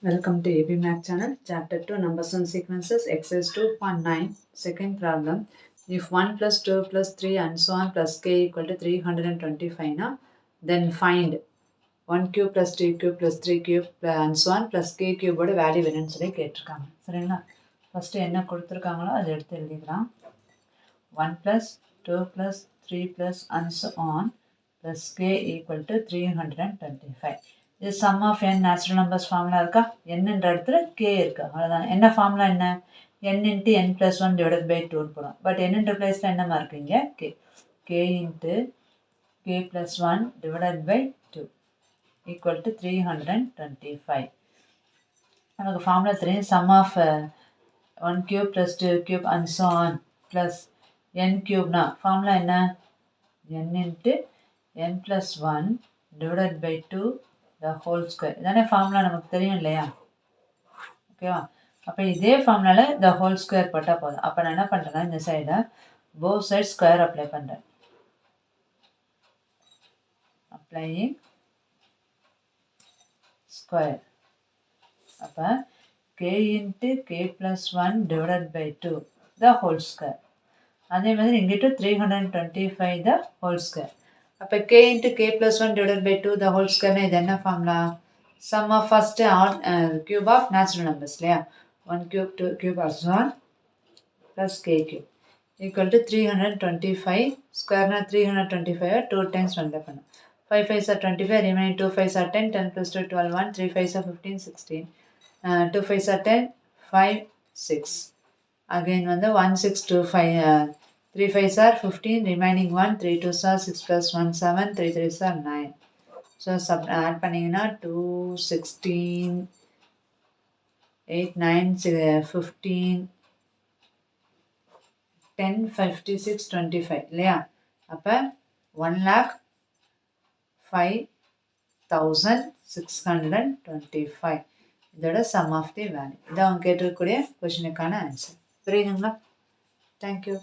Welcome to AB Math channel, chapter 2, numbers and sequences, exercise 2.9, second problem. If 1 plus 2 plus 3 and so on plus k equal to 325, na, then find 1 cube plus 2 cube plus 3 cube and so on plus k cube ஓட value வேணும்னு சொல்லி கேட்டிருக்காங்க. சரிங்களா? First என்ன கொடுத்துருக்காங்களோ அதை எடுத்து எழுதிக்கலாம். 1 plus 2 plus 3 plus and so on plus k equal to 325. இது sum of n natural numbers formula இருக்கா? n என்ற இடத்துல k இருக்கு. அவ்வளவுதான். என்ன ஃபார்முலா என்ன? n into n plus 1 divided by 2 போடும். பட் n என்ற பிளேஸ்ல என்னமா இருக்குங்க? k. k into k plus 1 divided by 2 equal to 325. நமக்கு ஃபார்முலா தெரியும். sum of 1 cube plus 2 cube and so on plus n cube னா ஃபார்முலா என்ன? n into n plus 1 divided by 2 the whole square. இதானே formula நமக்கு தெரியும் இல்லையா? ஓகேவா? அப்போ இதே ஃபார்முலால the whole square போட்டால் போதும். அப்போ நான் என்ன பண்ணுறேன்னா இந்த சைடை both sides ஸ்கொயர் அப்ளை பண்ணுறேன். Applying square. அப்போ k into k plus 1 divided by 2 the whole square. அதே மாதிரி இங்கிட்டு 325 the whole square. அப்போ k into k plus 1 divided by 2 the whole square இது என்ன formula? sum of first cube of natural numbers இல்லையா? 1 cube 2 cube and so on plus k cube equal to 325. ஸ்கொயர்னா 325 2 times multiply பண்ணும். 5 5s are 25, remaining 2 5s are 10, 10 plus 2 12, 1, 3 5s are 15, 16, 2 5s are 10, 5, 6. Again வந்து 1 6 2 5 3 5s are 15, remaining 1, 3 2s are 6 plus 1 7, 3 3s are 9. So add பண்ணிங்கன்னா 2 16 8 9 15 10 56 25 இல்லையா? அப்போ 1,05,625 இதோட sum of the value. இது அவங்க கேட்டிருக்கக்கூடிய கொஷினுக்கான answer. புரியுதுங்களா? Thank you.